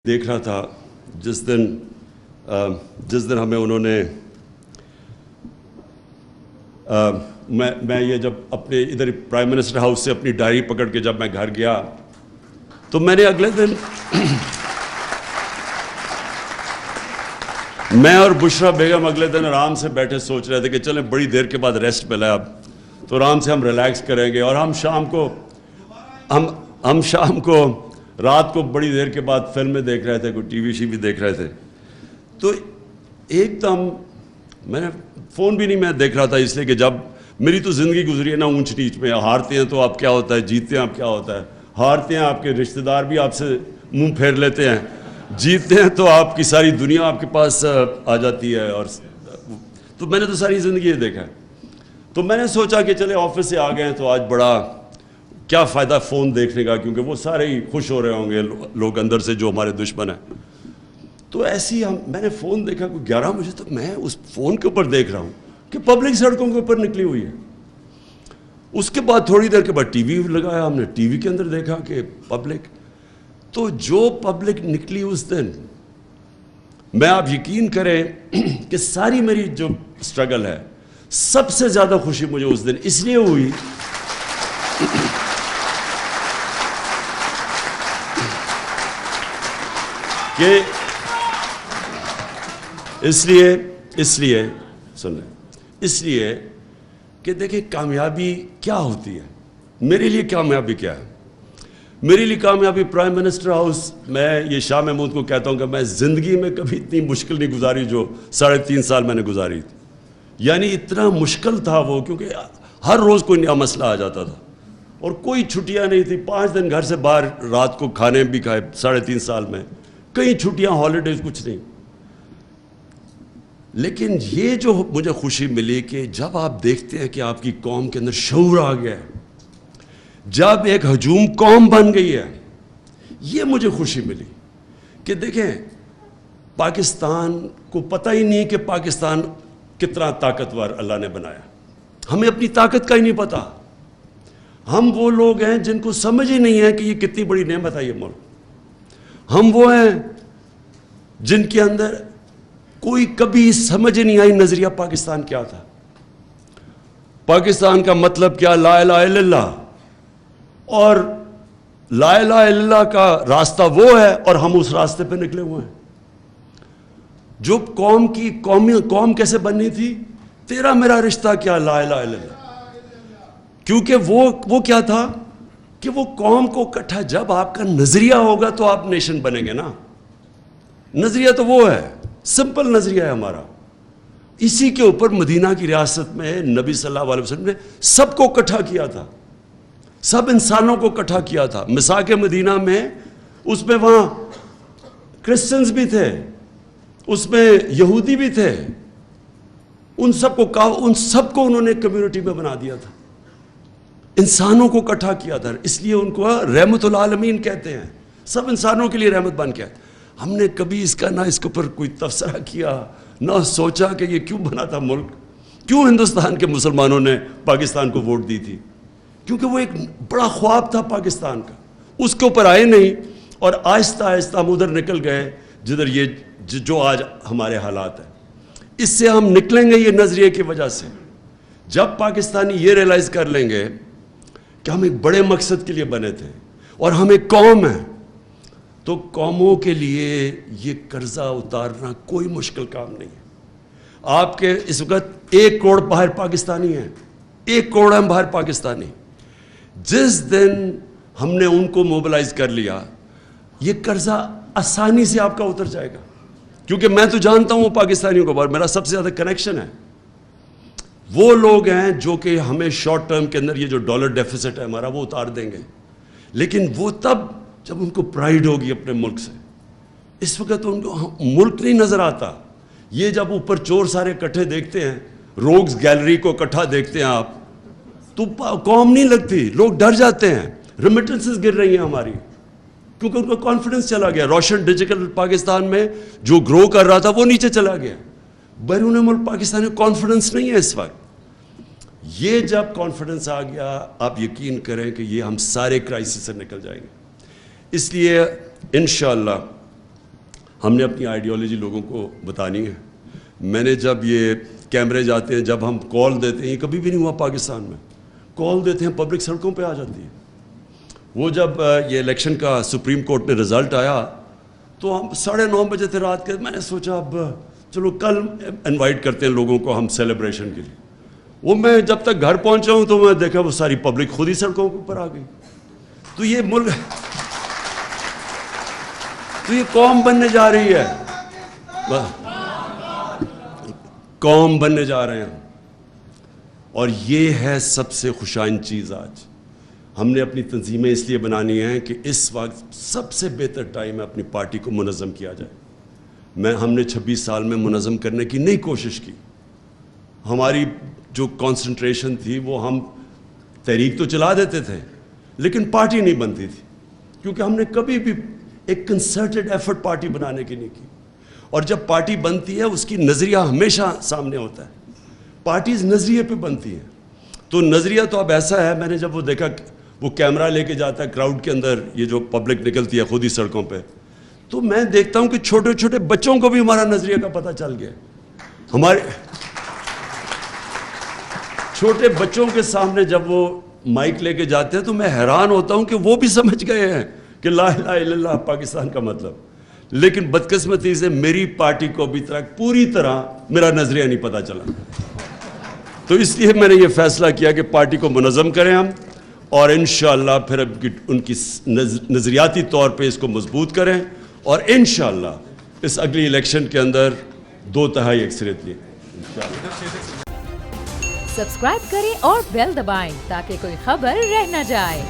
دیکھ رہا تھا جس دن ہمیں انہوں نے میں یہ جب اپنے ادھر پرائم منسٹر ہاؤس سے اپنی ڈائری پکڑ کے جب میں گھر گیا تو میں نے اگلے دن میں اور بشرا بیگم اگلے دن آرام سے بیٹھے سوچ رہے تھے کہ چلیں بڑی دیر کے بعد ریسٹ ملا ہے اب تو آرام سے ہم ریلیکس کریں گے، اور ہم شام کو رات کو بڑی دیر کے بعد فلمیں دیکھ رہے تھے، کوئی ٹی وی بھی دیکھ رہے تھے، تو ایک دم میں نے فون بھی نہیں میں دیکھ رہا تھا، اس لیے کہ جب میری تو زندگی گزری ہے نا اونچ نیچ میں، ہارتے ہیں تو آپ کیا ہوتا ہے، جیتتے ہیں آپ کیا ہوتا ہے، ہارتے ہیں آپ کے رشتہ دار بھی آپ سے منہ پھیر لیتے ہیں، جیتتے ہیں تو آپ کی ساری دنیا آپ کے پاس آ جاتی ہے، اور تو میں نے تو ساری زندگی یہ دیکھا ہے، تو میں نے سوچا کہ چلے آفس سے آ گئے ہیں تو آج بڑا کیا فائدہ فون دیکھنے کا، کیونکہ وہ سارے ہی خوش ہو رہے ہوں گے لوگ اندر سے جو ہمارے دشمن ہیں. تو ایسی میں نے فون دیکھا کوئی 11 بجے تک، میں اس فون کے اوپر دیکھ رہا ہوں کہ پبلک سڑکوں کے اوپر نکلی ہوئی ہے. اس کے بعد تھوڑی دیر کے بعد ٹی وی لگایا، ہم نے ٹی وی کے اندر دیکھا کہ پبلک، تو جو پبلک نکلی اس دن، میں آپ یقین کریں کہ ساری میری جو سٹرگل ہے سب سے زیادہ خوشی مجھے اس دن اس لیے ہوئی کہ اس لیے کہ دیکھیں کامیابی کیا ہوتی ہے. میرے لیے کامیابی کیا ہے؟ میرے لیے کامیابی پرائم منسٹر ہاؤس، میں یہ شاہ محمود کو کہتا ہوں کہ میں زندگی میں کبھی اتنی مشکل نہیں گزاری جو 3.5 سال میں نے گزاری تھی. یعنی اتنا مشکل تھا وہ، کیونکہ ہر روز کوئی نیا مسئلہ آ جاتا تھا اور کوئی چھٹیاں نہیں تھی. 5 دن گھر سے باہر رات کو کھانے بھی کھائے 3.5 سال میں، کئی چھٹیاں ہالیڈیز کچھ نہیں. لیکن یہ جو مجھے خوشی ملی کہ جب آپ دیکھتے ہیں کہ آپ کی قوم کے اندر شعور آ گیا ہے، جب ایک ہجوم قوم بن گئی ہے، یہ مجھے خوشی ملی کہ دیکھیں پاکستان کو پتہ ہی نہیں کہ پاکستان کتنا طاقتور اللہ نے بنایا. ہمیں اپنی طاقت کا ہی نہیں پتہ. ہم وہ لوگ ہیں جن کو سمجھ ہی نہیں ہے کہ یہ کتنی بڑی نعمت ہے یہ ملک. ہم وہ ہیں جن کے اندر کوئی کبھی سمجھ نہیں آئی نظریہ پاکستان کیا تھا. پاکستان کا مطلب کیا؟ لا الہ الا اللہ. اور لا الہ الا اللہ کا راستہ وہ ہے اور ہم اس راستے پہ نکلے ہوئے ہیں. جو قوم کیسے بننی تھی؟ تیرا میرا رشتہ کیا؟ لا الہ الا اللہ. کیونکہ وہ کیا تھا کہ وہ قوم کو اکٹھا، جب آپ کا نظریہ ہوگا تو آپ نیشن بنیں گے نا. نظریہ تو وہ ہے، سمپل نظریہ ہے ہمارا. اسی کے اوپر مدینہ کی ریاست میں نبی صلی اللہ علیہ وسلم نے سب کو اکٹھا کیا تھا، سب انسانوں کو اکٹھا کیا تھا. مساق مدینہ میں، اس میں وہاں کرسچنز بھی تھے، اس میں یہودی بھی تھے، ان سب کو انہوں نے کمیونٹی میں بنا دیا تھا، انسانوں کو اکٹھا کیا تھا. اس لیے ان کو رحمت العالمین کہتے ہیں، سب انسانوں کے لیے رحمت بن کے. ہم نے کبھی اس کے اوپر کوئی تبصرہ کیا، نہ سوچا کہ یہ کیوں بنا تھا ملک، کیوں ہندوستان کے مسلمانوں نے پاکستان کو ووٹ دی تھی. کیونکہ وہ ایک بڑا خواب تھا پاکستان کا، اس کے اوپر آئے نہیں، اور آہستہ آہستہ ہم ادھر نکل گئے جدھر یہ جو آج ہمارے حالات ہیں. اس سے ہم نکلیں گے یہ نظریے کی وجہ سے، جب پاکستانی یہ ریلائز کر لیں گے کہ ہم ایک بڑے مقصد کے لیے بنے تھے اور ہم ایک قوم ہیں. تو قوموں کے لیے یہ قرضہ اتارنا کوئی مشکل کام نہیں ہے. آپ کے اس وقت 1 کروڑ باہر پاکستانی ہیں، 1 کروڑ ہم باہر پاکستانی. جس دن ہم نے ان کو موبلائز کر لیا، یہ قرضہ آسانی سے آپ کا اتر جائے گا. کیونکہ میں تو جانتا ہوں وہ پاکستانیوں کو، میرا سب سے زیادہ کنیکشن ہے. وہ لوگ ہیں جو کہ ہمیں شارٹ ٹرم کے اندر یہ جو ڈالر ڈیفیسٹ ہے ہمارا وہ اتار دیں گے، لیکن وہ تب جب ان کو پرائیڈ ہوگی اپنے ملک سے. اس وقت ان کو ملک نہیں نظر آتا. یہ جب اوپر چور سارے اکٹھے دیکھتے ہیں، روگز گیلری کو اکٹھا دیکھتے ہیں آپ، تو قوم نہیں لگتی، لوگ ڈر جاتے ہیں. ریمیٹنسز گر رہی ہیں ہماری، کیونکہ ان کو کانفیڈنس چلا گیا. روشن ڈیجیٹل پاکستان میں جو گرو کر رہا تھا وہ نیچے چلا گیا. بیرون ملک پاکستان میں کانفیڈنس نہیں ہے اس وقت. یہ جب کانفیڈنس آ گیا، آپ یقین کریں کہ یہ ہم سارے کرائسس سے نکل جائیں گے. اس لیے انشاءاللہ ہم نے اپنی آئیڈیالوجی لوگوں کو بتانی ہے. میں نے جب یہ کیمرے جاتے ہیں, جب ہم کال دیتے ہیں, یہ کبھی بھی نہیں ہوا پاکستان میں, کال دیتے ہیں پبلک سڑکوں پہ آ جاتی ہے. وہ جب یہ الیکشن کا سپریم کورٹ میں رزلٹ آیا تو ہم 9:30 بجے تھے رات کے. میں نے سوچا اب چلو کل انوائٹ کرتے ہیں لوگوں کو ہم سیلیبریشن کے لیے. وہ میں جب تک گھر پہنچا ہوں تو میں دیکھا وہ ساری پبلک خود ہی سڑکوں کے اوپر آ گئی. تو یہ ملک, تو یہ قوم بننے جا رہی ہے, قوم بننے جا رہے ہیں. اور یہ ہے سب سے خوشائن چیز. آج ہم نے اپنی تنظیمیں اس لیے بنانی ہیں کہ اس وقت سب سے بہتر ٹائم ہے اپنی پارٹی کو منظم کیا جائے. ہم نے 26 سال میں منظم کرنے کی نہیں کوشش کی. ہماری جو کانسنٹریشن تھی وہ ہم تحریک تو چلا دیتے تھے لیکن پارٹی نہیں بنتی تھی, کیونکہ ہم نے کبھی بھی ایک کنسرٹڈ ایفرٹ پارٹی بنانے کی نہیں کی. اور جب پارٹی بنتی ہے اس کی نظریہ ہمیشہ سامنے ہوتا ہے. پارٹیز نظریے پہ بنتی ہیں. تو نظریہ تو اب ایسا ہے, میں نے جب وہ دیکھا وہ کیمرہ لے کے جاتا ہے کراؤڈ کے اندر, یہ جو پبلک نکلتی ہے خود ہی سڑکوں پہ, تو میں دیکھتا ہوں کہ چھوٹے چھوٹے بچوں کو بھی ہمارا نظریہ کا پتہ چل گیا. ہمارے چھوٹے بچوں کے سامنے جب وہ مائک لے کے جاتے ہیں تو میں حیران ہوتا ہوں کہ وہ بھی سمجھ گئے ہیں کہ لا الہ الا اللہ پاکستان کا مطلب. لیکن بدقسمتی سے میری پارٹی کو ابھی تک پوری طرح میرا نظریہ نہیں پتہ چلا. تو اس لیے میں نے یہ فیصلہ کیا کہ پارٹی کو منظم کریں ہم, اور انشاءاللہ پھر ان کی نظریاتی طور پہ اس کو مضبوط کریں, اور انشاءاللہ اس اگلی الیکشن کے اندر 2/3 اکثریت لیں. سبسکرائب کریں اور بیل دبائیں تاکہ کوئی خبر رہ نہ جائے.